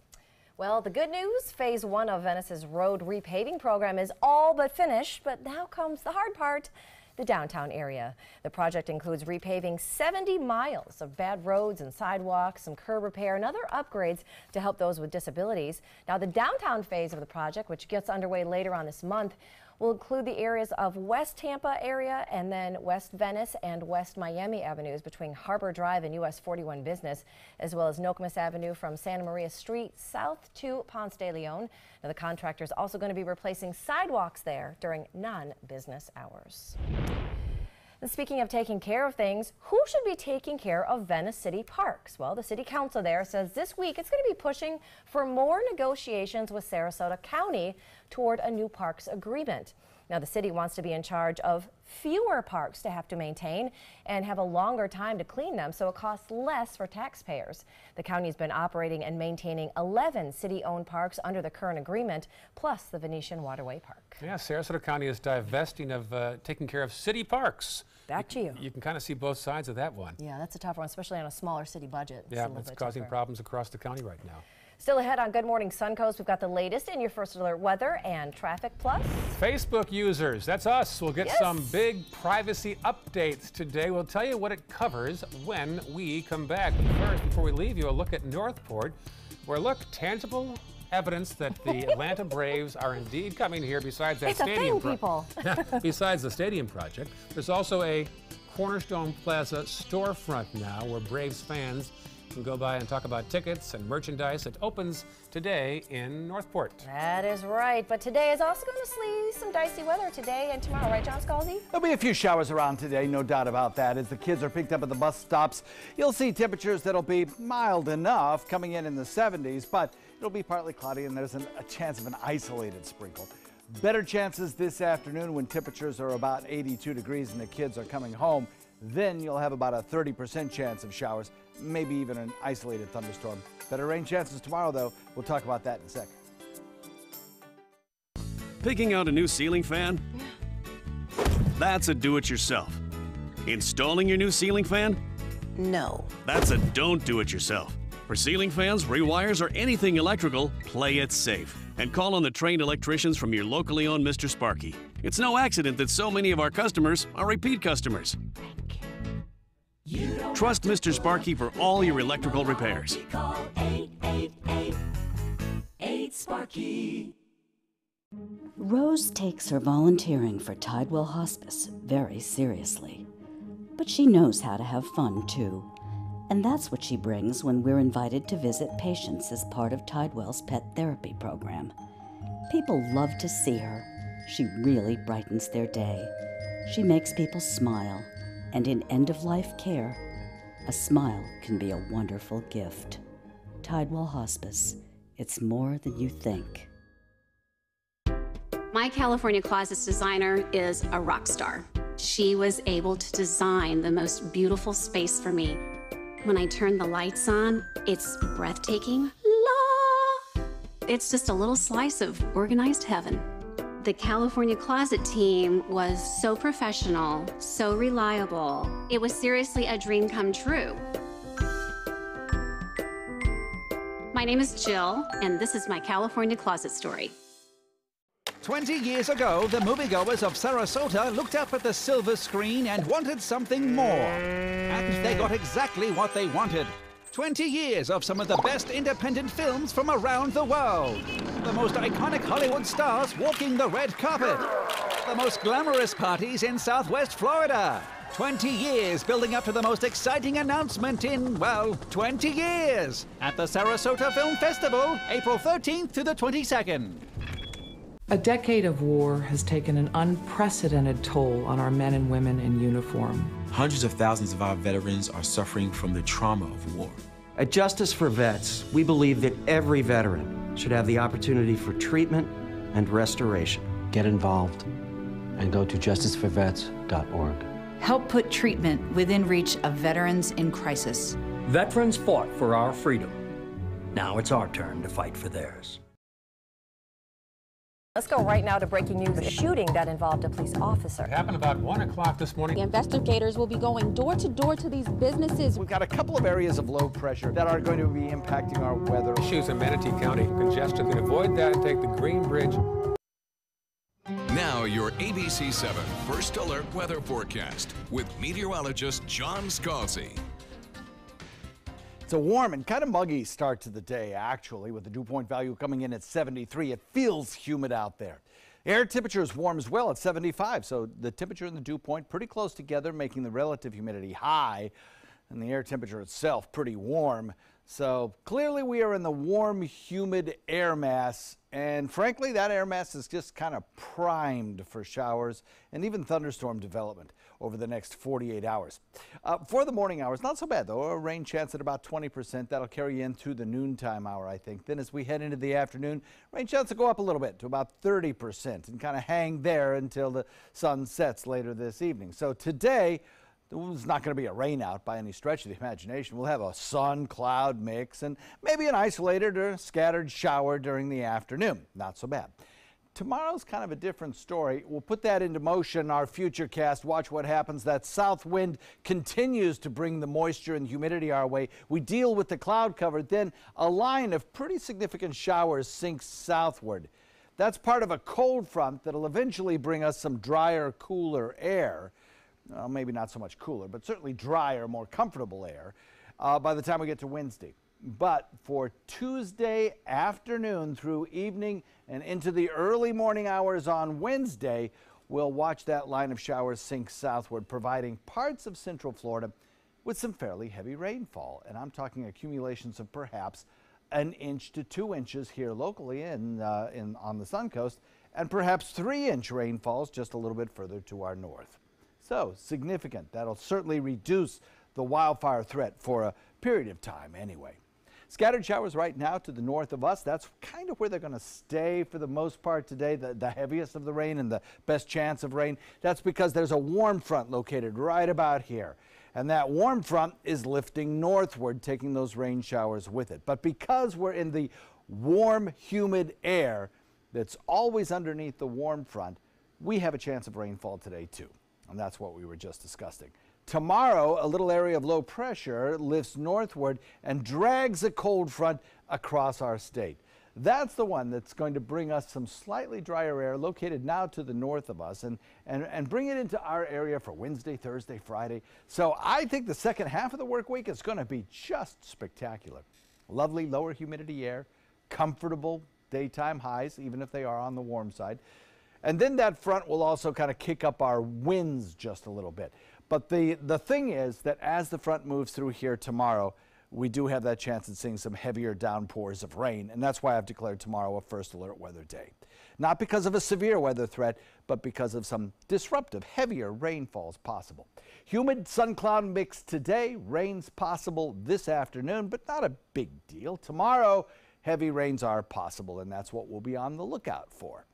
Well, the good news, phase 1 of Venice's road repaving program is all but finished, but now comes the hard part, the downtown area. The project includes repaving 70 miles of bad roads and sidewalks, some curb repair and other upgrades to help those with disabilities. Now, the downtown phase of the project, which gets underway later on this month, will include the areas of West Tampa area and then West Venice and West Miami Avenues between Harbor Drive and US 41 Business, as well as Nokomis Avenue from Santa Maria Street south to Ponce de Leon. Now, the contractor is also going to be replacing sidewalks there during non-business hours. And speaking of taking care of things, who should be taking care of Venice City Parks? Well, the city council there says this week it's going to be pushing for more negotiations with Sarasota County toward a new parks agreement. Now, the city wants to be in charge of fewer parks to have to maintain and have a longer time to clean them, so it costs less for taxpayers. The county's been operating and maintaining 11 city-owned parks under the current agreement, plus the Venetian Waterway Park. Yeah, Sarasota County is divesting of taking care of city parks. Back to you. You can kind of see both sides of that one. Yeah, that's a tough one, especially on a smaller city budget. Yeah, it's causing problems across the county right now. Still ahead on Good Morning Suncoast, we've got the latest in your First Alert weather and traffic plus. Facebook users, that's us. We'll get some big privacy updates today. We'll tell you what it covers when we come back. But first, before we leave you, a look at Northport, where look, tangible evidence that the Atlanta Braves are indeed coming here besides that stadium. Besides the stadium project, there's also a Cornerstone Plaza storefront now where Braves fans and go by and talk about tickets and merchandise. It opens today in Northport. That is right, but today is also going to see some dicey weather today and tomorrow, right, John Scalzi? There'll be a few showers around today, no doubt about that. As the kids are picked up at the bus stops, you'll see temperatures that'll be mild enough, coming in the 70s, but it'll be partly cloudy and there's a chance of an isolated sprinkle. Better chances this afternoon when temperatures are about 82 degrees and the kids are coming home. Then you'll have about a 30% chance of showers, maybe even an isolated thunderstorm. Better rain chances tomorrow, though. We'll talk about that in a sec. Picking out a new ceiling fan? That's a do-it-yourself. Installing your new ceiling fan? No. That's a don't do-it-yourself. For ceiling fans, rewires, or anything electrical, play it safe. And call on the trained electricians from your locally owned Mr. Sparky. It's no accident that so many of our customers are repeat customers. Trust Mr. Sparky for all your electrical repairs. Call 888-8-SPARKY. Rose takes her volunteering for Tidewell Hospice very seriously. But she knows how to have fun, too. And that's what she brings when we're invited to visit patients as part of Tidewell's pet therapy program. People love to see her. She really brightens their day. She makes people smile. And in end-of-life care, a smile can be a wonderful gift. Tidewell Hospice. It's more than you think. My California Closets designer is a rock star. She was able to design the most beautiful space for me. When I turn the lights on, it's breathtaking. La! It's just a little slice of organized heaven. The California Closet team was so professional, so reliable. It was seriously a dream come true. My name is Jill, and this is my California Closet story. 20 years ago, the moviegoers of Sarasota looked up at the silver screen and wanted something more. And they got exactly what they wanted. 20 years of some of the best independent films from around the world. The most iconic Hollywood stars walking the red carpet. The most glamorous parties in Southwest Florida. 20 years building up to the most exciting announcement in, well, 20 years. At the Sarasota Film Festival, April 13th to the 22nd. A decade of war has taken an unprecedented toll on our men and women in uniform. Hundreds of thousands of our veterans are suffering from the trauma of war. At Justice for Vets, we believe that every veteran should have the opportunity for treatment and restoration. Get involved and go to justiceforvets.org. Help put treatment within reach of veterans in crisis. Veterans fought for our freedom. Now it's our turn to fight for theirs. Let's go right now to breaking news, a shooting that involved a police officer. It happened about 1 o'clock this morning. Investigators will be going door to door to these businesses. We've got a couple of areas of low pressure that are going to be impacting our weather. Issues in Manatee County. Congestion. To avoid that, take the Green Bridge. Now your ABC 7 First Alert Weather Forecast with meteorologist John Scalzi. It's a warm and kind of muggy start to the day, actually, with the dew point value coming in at 73. It feels humid out there. Air temperature is warm as well at 75, so the temperature and the dew point pretty close together, making the relative humidity high, and the air temperature itself pretty warm. So clearly we are in the warm, humid air mass, and frankly, that air mass is just kind of primed for showers and even thunderstorm development over the next 48 hours. For the morning hours, not so bad though, a rain chance at about 20%. That'll carry in through the noontime hour, I think. Then as we head into the afternoon, rain chance will go up a little bit to about 30% and kind of hang there until the sun sets later this evening. So today, it's not going to be a rain out by any stretch of the imagination. We'll have a sun-cloud mix and maybe an isolated or scattered shower during the afternoon. Not so bad. Tomorrow's kind of a different story. We'll put that into motion, our future cast. Watch what happens. That south wind continues to bring the moisture and humidity our way. We deal with the cloud cover. Then a line of pretty significant showers sinks southward. That's part of a cold front that'll eventually bring us some drier, cooler air. Well, maybe not so much cooler, but certainly drier, more comfortable air by the time we get to Wednesday. But for Tuesday afternoon through evening and into the early morning hours on Wednesday, we'll watch that line of showers sink southward, providing parts of central Florida with some fairly heavy rainfall. And I'm talking accumulations of perhaps 1 inch to 2 inches here locally on the Suncoast, and perhaps 3-inch rainfalls just a little bit further to our north. So significant. That'll certainly reduce the wildfire threat for a period of time anyway. Scattered showers right now to the north of us. That's kind of where they're going to stay for the most part today, the heaviest of the rain and the best chance of rain. That's because there's a warm front located right about here. And that warm front is lifting northward, taking those rain showers with it. But because we're in the warm, humid air that's always underneath the warm front, we have a chance of rainfall today too. And that's what we were just discussing. Tomorrow, a little area of low pressure lifts northward and drags a cold front across our state. That's the one that's going to bring us some slightly drier air located now to the north of us and bring it into our area for Wednesday, Thursday, Friday. So I think the second half of the work week is going to be just spectacular. Lovely lower humidity air, comfortable daytime highs, even if they are on the warm side. And then that front will also kind of kick up our winds just a little bit. But the thing is that as the front moves through here tomorrow, we do have that chance of seeing some heavier downpours of rain, and that's why I've declared tomorrow a first alert weather day. Not because of a severe weather threat, but because of some disruptive, heavier rainfalls possible. Humid sun cloud mix today, rains possible this afternoon, but not a big deal. Tomorrow, heavy rains are possible, and that's what we'll be on the lookout for.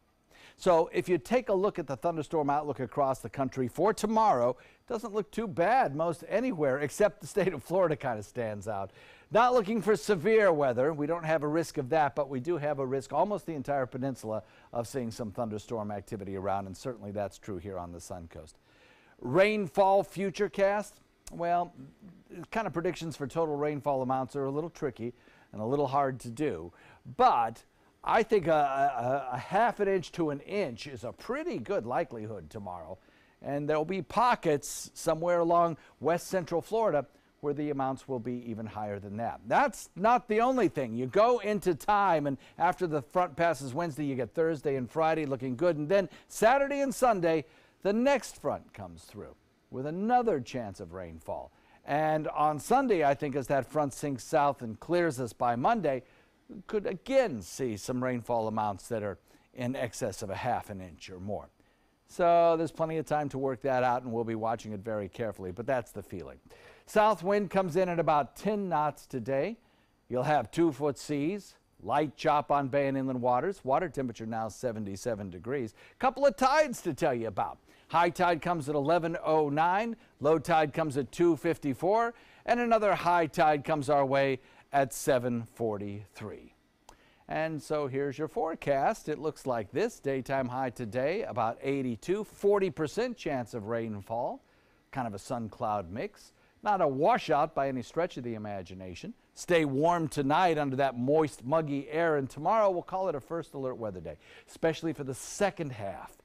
So if you take a look at the thunderstorm outlook across the country for tomorrow, it doesn't look too bad most anywhere, except the state of Florida kind of stands out. Not looking for severe weather. We don't have a risk of that, but we do have a risk almost the entire peninsula of seeing some thunderstorm activity around, and certainly that's true here on the Suncoast. Rainfall futurecast, well, kind of predictions for total rainfall amounts are a little tricky and a little hard to do, but I think a ½ inch to 1 inch is a pretty good likelihood tomorrow. And there'll be pockets somewhere along west central Florida where the amounts will be even higher than that. That's not the only thing. You go into time, and after the front passes Wednesday, you get Thursday and Friday looking good. And then Saturday and Sunday, the next front comes through with another chance of rainfall. And on Sunday, I think as that front sinks south and clears us by Monday, could again see some rainfall amounts that are in excess of a ½ inch or more. So there's plenty of time to work that out, and we'll be watching it very carefully, but that's the feeling. South wind comes in at about 10 knots today. You'll have 2-foot seas, light chop on bay and inland waters. Water temperature now 77 degrees. Couple of tides to tell you about. High tide comes at 11:09, low tide comes at 2:54, and another high tide comes our way at 7:43. And so here's your forecast. It looks like this. Daytime high today about 82, 40% chance of rainfall, kind of a sun cloud mix. Not a washout by any stretch of the imagination. Stay warm tonight under that moist, muggy air, and tomorrow we'll call it a first alert weather day, especially for the second half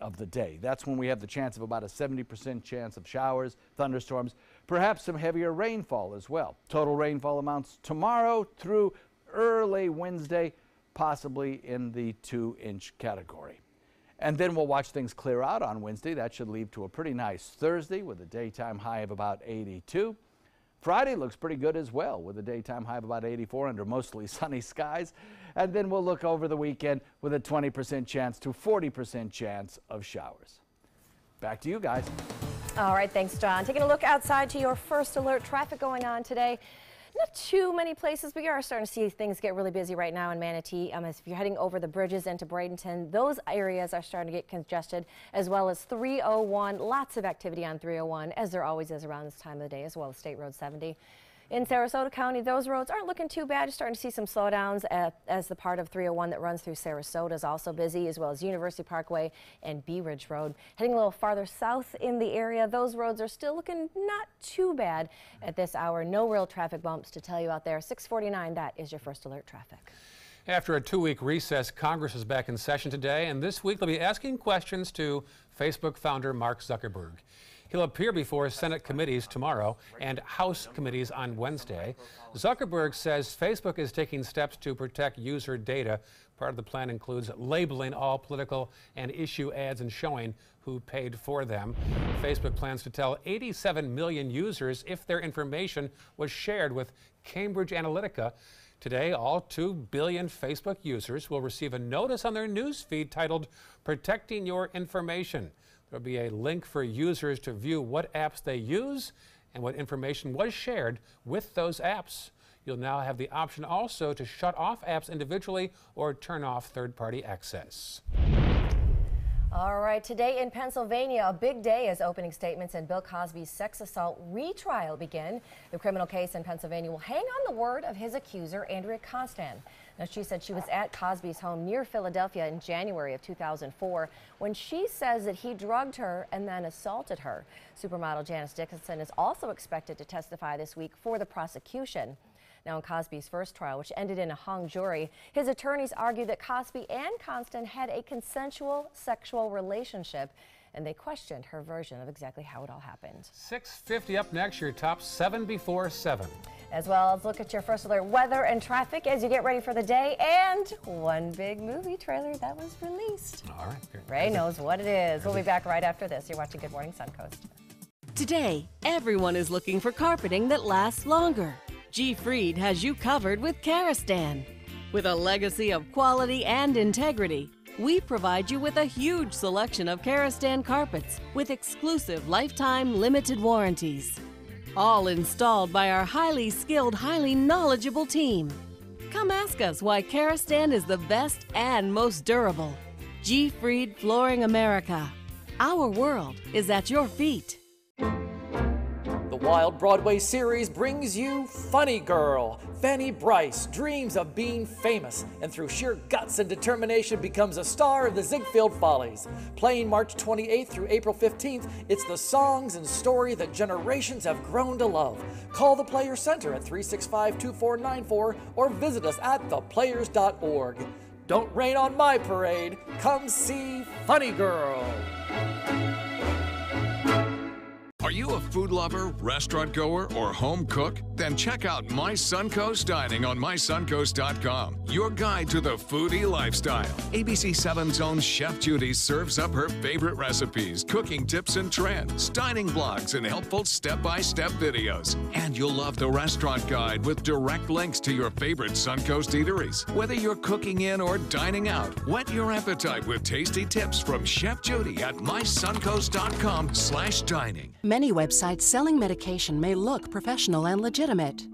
of the day. That's when we have the chance of about a 70% chance of showers, thunderstorms, perhaps some heavier rainfall as well. Total rainfall amounts tomorrow through early Wednesday, possibly in the 2-inch category. And then we'll watch things clear out on Wednesday. That should lead to a pretty nice Thursday with a daytime high of about 82. Friday looks pretty good as well with a daytime high of about 84 under mostly sunny skies. And then we'll look over the weekend with a 20% chance to 40% chance of showers. Back to you guys. All right, thanks, John. Taking a look outside to your first alert traffic going on today. Not too many places, but you are starting to see things get really busy right now in Manatee. If you're heading over the bridges into Bradenton, those areas are starting to get congested, as well as 301. Lots of activity on 301, as there always is around this time of the day, as well as State Road 70. In Sarasota County, those roads aren't looking too bad. You're starting to see some slowdowns as the part of 301 that runs through Sarasota is also busy, as well as University Parkway and Bee Ridge Road. Heading a little farther south in the area, those roads are still looking not too bad at this hour. No real traffic bumps to tell you out there. 6:49, that is your first alert traffic. After a 2-week recess, Congress is back in session today, and this week they'll be asking questions to Facebook founder Mark Zuckerberg. He'll appear before Senate committees tomorrow and House committees on Wednesday. Zuckerberg says Facebook is taking steps to protect user data. Part of the plan includes labeling all political and issue ads and showing who paid for them. Facebook plans to tell 87 million users if their information was shared with Cambridge Analytica. Today, all 2 billion Facebook users will receive a notice on their news feed titled Protecting Your Information. There'll be a link for users to view what apps they use and what information was shared with those apps. You'll now have the option also to shut off apps individually or turn off third-party access. All right, today in Pennsylvania, a big day as opening statements in Bill Cosby's sex assault retrial begin. The criminal case in Pennsylvania will hang on the word of his accuser, Andrea Constand. Now, she said she was at Cosby's home near Philadelphia in January of 2004 when she says that he drugged her and then assaulted her. Supermodel Janice Dickinson is also expected to testify this week for the prosecution. Now, in Cosby's first trial, which ended in a hung jury, his attorneys argued that Cosby and Constand had a consensual sexual relationship, and they questioned her version of exactly how it all happened. 6:50 up next, your top 7 before 7. As well as look at your first alert weather and traffic as you get ready for the day, and one big movie trailer that was released. All right. Ray knows what it is. We'll be back right after this. You're watching Good Morning Suncoast. Today, everyone is looking for carpeting that lasts longer. G. Fried has you covered with Karastan. With a legacy of quality and integrity, we provide you with a huge selection of Karastan carpets with exclusive lifetime limited warranties. All installed by our highly skilled, highly knowledgeable team. Come ask us why Karastan is the best and most durable. G. Fried Flooring America. Our world is at your feet. The Wild Broadway series brings you Funny Girl. Fanny Bryce dreams of being famous and through sheer guts and determination becomes a star of the Ziegfeld Follies. Playing March 28th through April 15th, it's the songs and story that generations have grown to love. Call the Players Center at 365-2494 or visit us at theplayers.org. Don't rain on my parade. Come see Funny Girl. Are you a food lover, restaurant goer, or home cook? Then check out My Suncoast Dining on mysuncoast.com, your guide to the foodie lifestyle. ABC 7's own Chef Judy serves up her favorite recipes, cooking tips and trends, dining blogs, and helpful step-by-step videos. And you'll love the restaurant guide with direct links to your favorite Suncoast eateries. Whether you're cooking in or dining out, whet your appetite with tasty tips from Chef Judy at mysuncoast.com/dining. Many websites selling medication may look professional and legitimate,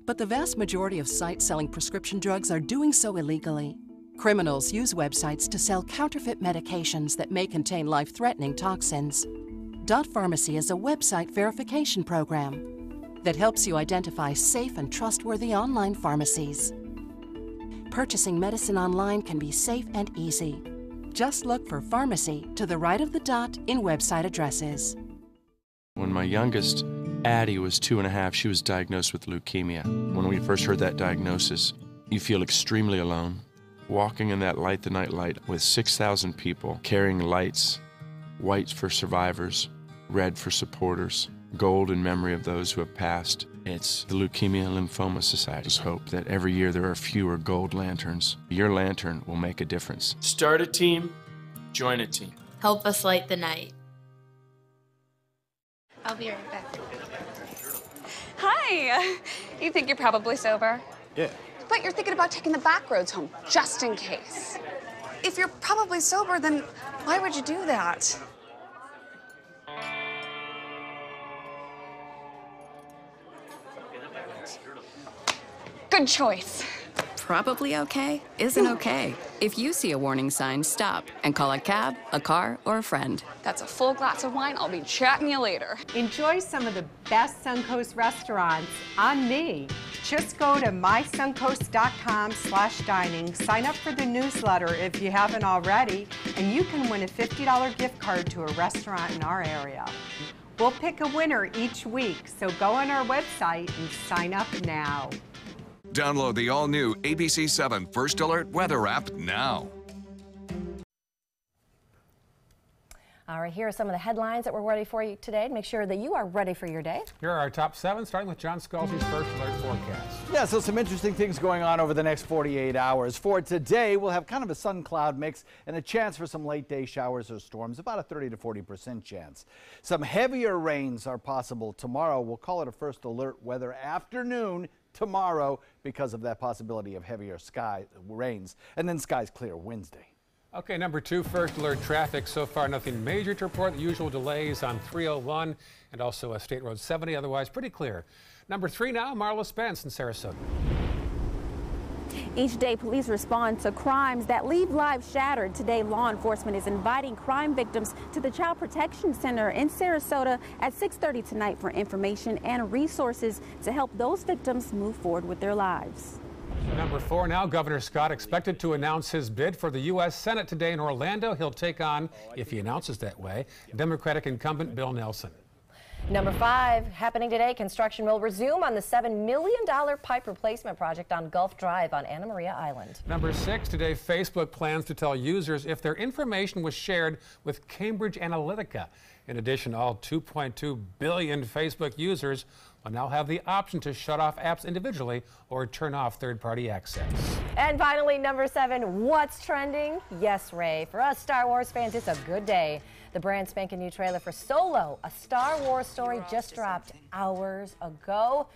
but the vast majority of sites selling prescription drugs are doing so illegally. Criminals use websites to sell counterfeit medications that may contain life-threatening toxins. Dot Pharmacy is a website verification program that helps you identify safe and trustworthy online pharmacies. Purchasing medicine online can be safe and easy. Just look for pharmacy to the right of the dot in website addresses. When my youngest, Addie, was 2.5, she was diagnosed with leukemia. When we first heard that diagnosis, you feel extremely alone. Walking in that Light the Night light with 6,000 people carrying lights, white for survivors, red for supporters, gold in memory of those who have passed. It's the Leukemia and Lymphoma Society's hope that every year there are fewer gold lanterns. Your lantern will make a difference. Start a team, join a team. Help us light the night. I'll be right back. Hi! You think you're probably sober? Yeah. But you're thinking about taking the back roads home, just in case. If you're probably sober, then why would you do that? Good choice. Probably okay isn't okay. If you see a warning sign, stop and call a cab, a car, or a friend. That's a full glass of wine. I'll be chatting you later. Enjoy some of the best Suncoast restaurants on me. Just go to mysuncoast.com/dining, sign up for the newsletter if you haven't already, and you can win a $50 gift card to a restaurant in our area. We'll pick a winner each week, so go on our website and sign up now. Download the all-new ABC 7 First Alert weather app now. All right, here are some of the headlines that we're ready for you today to make sure that you are ready for your day. Here are our top 7, starting with John Scalzi's first alert forecast. Yeah, so some interesting things going on over the next 48 hours. For today, we'll have kind of a sun-cloud mix and a chance for some late-day showers or storms, about a 30 to 40% chance. Some heavier rains are possible tomorrow. We'll call it a first alert weather afternoon tomorrow because of that possibility of heavier rains. And then skies clear Wednesday. Okay, number 2, first alert traffic. So far, nothing major to report. The usual delays on 301 and also State Road 70. Otherwise, pretty clear. Number 3 now, Marla Spence in Sarasota. Each day, police respond to crimes that leave lives shattered. Today, law enforcement is inviting crime victims to the Child Protection Center in Sarasota at 6:30 tonight for information and resources to help those victims move forward with their lives. Number 4 now, Governor Scott expected to announce his bid for the U.S. Senate today in Orlando. He'll take on, if he announces that way, Democratic incumbent Bill Nelson. Number 5, happening today, construction will resume on the $7 million pipe replacement project on Gulf Drive on Anna Maria Island. Number 6, today, Facebook plans to tell users if their information was shared with Cambridge Analytica. In addition, all 2.2 billion Facebook users will now have the option to shut off apps individually or turn off third-party access. And finally, number 7, what's trending? Yes, Ray. For us Star Wars fans, it's a good day. The brand spanking new trailer for Solo, a Star Wars story, just dropped hours ago.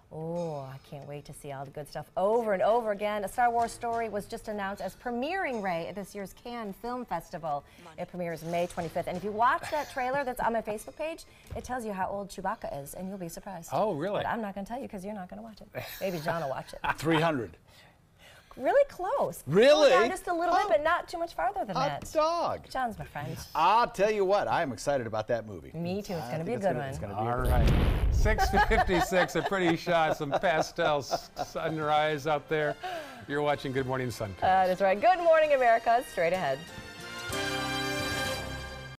Oh, I can't wait to see all the good stuff over and over again. A Star Wars story was just announced as premiering, Ray, at this year's Cannes Film Festival. It premieres May 25th. And if you watch that trailer that's on my Facebook page, it tells you how old Chewbacca is, and you'll be surprised. Oh, really? But I'm not going to tell you because you're not going to watch it. Maybe John will watch it. 300. Really close. Really? Down just a little bit, but not too much farther than that. Dog. John's my friend. I'll tell you what, I'm excited about that movie. Me too. It's going to be a good one. It's gonna be All right. 6:56, a pretty shot, some pastel sunrise out there. You're watching Good Morning Suncoast. That's right. Good morning, America. Straight ahead.